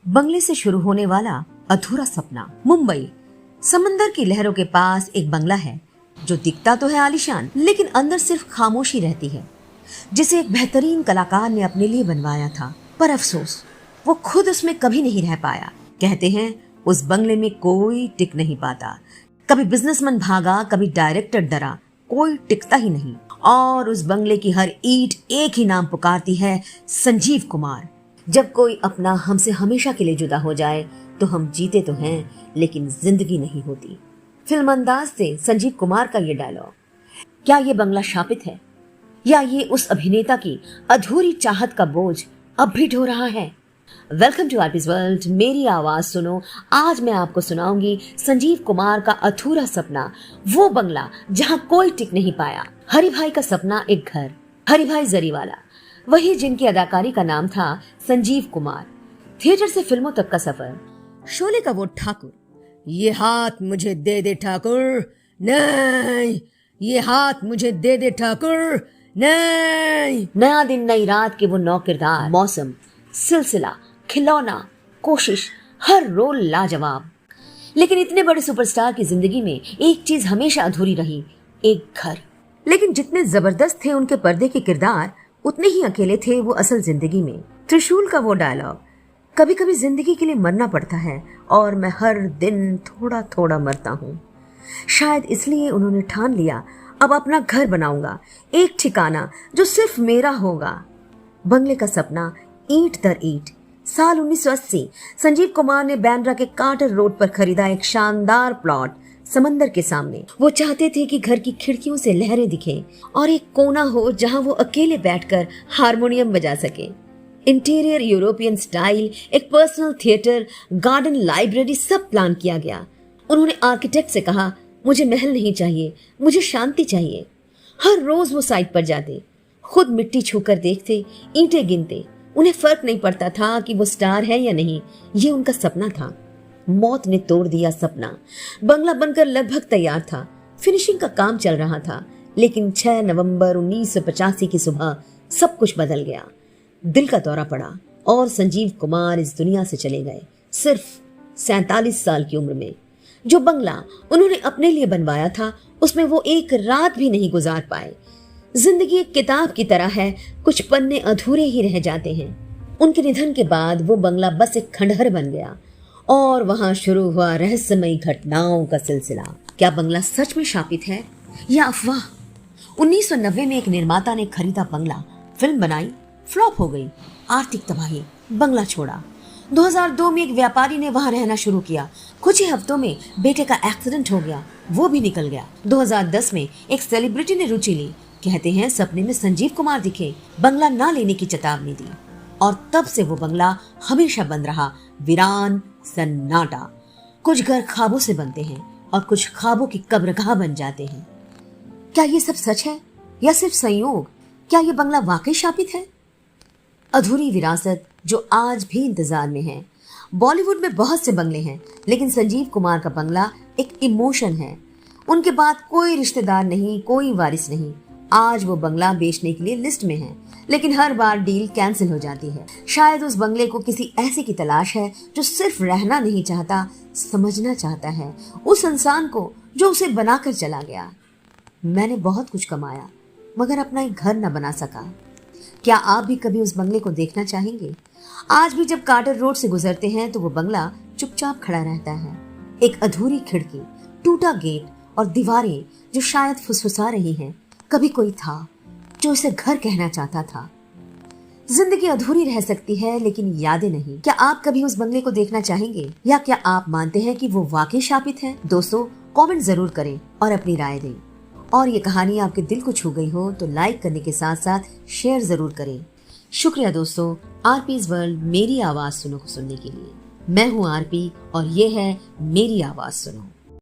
बंगले से शुरू होने वाला अधूरा सपना। मुंबई, समंदर की लहरों के पास एक बंगला है जो दिखता तो है आलीशान, लेकिन अंदर सिर्फ खामोशी रहती है, जिसे एक बेहतरीन कलाकार ने अपने लिए बनवाया था। पर अफसोस, वो खुद उसमें कभी नहीं रह पाया। कहते हैं उस बंगले में कोई टिक नहीं पाता। कभी बिजनेसमैन भागा, कभी डायरेक्टर डरा, कोई टिकता ही नहीं। और उस बंगले की हर ईंट एक ही नाम पुकारती है, संजीव कुमार। जब कोई अपना हमसे हमेशा के लिए जुदा हो जाए तो हम जीते तो हैं, लेकिन जिंदगी नहीं होती। फिल्म अंदाज से संजीव कुमार का ये डायलॉग, क्या ये बंगला शापित है या ये उस अभिनेता की अधूरी चाहत का बोझ अब भी ढो रहा है? वेलकम टू आरपीज वर्ल्ड, मेरी आवाज सुनो। आज मैं आपको सुनाऊंगी संजीव कुमार का अधूरा सपना, वो बंगला जहां कोई टिक नहीं पाया। हरि भाई का सपना एक घर, हरि भाई जरीवाला, वही जिनकी अदाकारी का नाम था संजीव कुमार। थिएटर से फिल्मों तक का सफर, शोले का वो ठाकुर, ये हाथ मुझे दे दे ठाकुर, नहीं ये हाथ मुझे दे दे ठाकुर, नहीं। नया दिन नई रात के वो 9 किरदार, मौसम, सिलसिला, खिलौना, कोशिश, हर रोल लाजवाब। लेकिन इतने बड़े सुपरस्टार की जिंदगी में एक चीज हमेशा अधूरी रही, एक घर। लेकिन जितने जबरदस्त थे उनके पर्दे के किरदार, उतने ही अकेले थे वो असल जिंदगी में। त्रिशूल का वो डायलॉग, कभी कभी जिंदगी के लिए मरना पड़ता है और मैं हर दिन थोड़ा थोड़ा मरता हूँ। शायद इसलिए उन्होंने ठान लिया, अब अपना घर बनाऊंगा, एक ठिकाना जो सिर्फ मेरा होगा। बंगले का सपना, ईंट दर ईंट। साल 1980 संजीव कुमार ने बांद्रा के कार्टर रोड पर खरीदा एक शानदार प्लॉट समंदर के सामने। वो चाहते थे कि घर की खिड़कियों से लहरें दिखें और एक कोना हो जहां वो अकेले बैठकर हारमोनियम बजा सके। इंटीरियर यूरोपियन स्टाइल, एक पर्सनल थिएटर, गार्डन, लाइब्रेरी, सब प्लान किया गया। उन्होंने आर्किटेक्ट से कहा, मुझे महल नहीं चाहिए, मुझे शांति चाहिए। हर रोज वो साइट पर जाते, खुद मिट्टी छूकर देखते, ईंटें गिनते। उन्हें फर्क नहीं पड़ता था कि वो स्टार है या नहीं, ये उनका सपना था। मौत ने तोड़ दिया सपना। बंगला बनकर लगभग तैयार था, फिनिशिंग का काम चल रहा था। लेकिन 6 नवंबर 1985 की सुबह सब कुछ बदल गया। दिल का दौरा पड़ा और संजीव कुमार इस दुनिया से चले गए, सिर्फ 47 साल की उम्र में। जो बंगला उन्होंने अपने लिए बनवाया था, उसमें वो एक रात भी नहीं गुजार पाए। जिंदगी एक किताब की तरह है, कुछ पन्ने अधूरे ही रह जाते हैं। उनके निधन के बाद वो बंगला बस एक खंडहर बन गया और वहां शुरू हुआ रहस्यमयी घटनाओं का सिलसिला। क्या बंगला सच में शापित है या अफवाह? 1990 में एक निर्माता ने खरीदा बंगला, फिल्म बनाई, फ्लॉप हो गई, आर्थिक तबाही, बंगला छोड़ा। 2002 में एक व्यापारी ने वहां रहना शुरू किया। कुछ ही हफ्तों में बेटे का एक्सीडेंट हो गया, वो भी निकल गया। 2010 में एक सेलिब्रिटी ने रुचि ली। कहते हैं सपने में संजीव कुमार दिखे, बंगला ना लेने की चेतावनी दी और तब से वो बंगला हमेशा बंद रहा, वीरान, सन्नाटा। कुछ घर ख्वाबों से बनते हैं और कुछ ख्वाबों की कब्रगाह बन जाते हैं। क्या ये सब सच है या सिर्फ संयोग? क्या ये बंगला वाकई शापित है? अधूरी विरासत जो आज भी इंतजार में है। बॉलीवुड में बहुत से बंगले हैं, लेकिन संजीव कुमार का बंगला एक इमोशन है। उनके बाद कोई रिश्तेदार नहीं, कोई वारिस नहीं। आज वो बंगला बेचने के लिए लिस्ट में है, लेकिन हर बार डील कैंसिल हो जाती है। शायद उस बंगले को किसी ऐसे की तलाश है जो सिर्फ रहना नहीं चाहता, समझना चाहता है उस इंसान को जो उसे बनाकर चला गया। मैंने बहुत कुछ कमाया मगर अपना एक घर न बना सका। क्या आप भी कभी उस बंगले को देखना चाहेंगे? आज भी जब कार्टर रोड से गुजरते हैं तो वो बंगला चुपचाप खड़ा रहता है। एक अधूरी खिड़की, टूटा गेट और दीवारें जो शायद फुसफुसा रही हैं। कभी कोई था जो उसे घर कहना चाहता था। जिंदगी अधूरी रह सकती है लेकिन यादें नहीं। क्या आप कभी उस बंगले को देखना चाहेंगे या क्या आप मानते हैं कि वो वाकई शापित है? दोस्तों, कमेंट जरूर करें और अपनी राय दें। और ये कहानी आपके दिल को छू गई हो तो लाइक करने के साथ साथ शेयर जरूर करें। शुक्रिया दोस्तों, आरपीज वर्ल्ड मेरी आवाज सुनो को सुनने के लिए। मैं हूँ आरपी और ये है मेरी आवाज सुनो।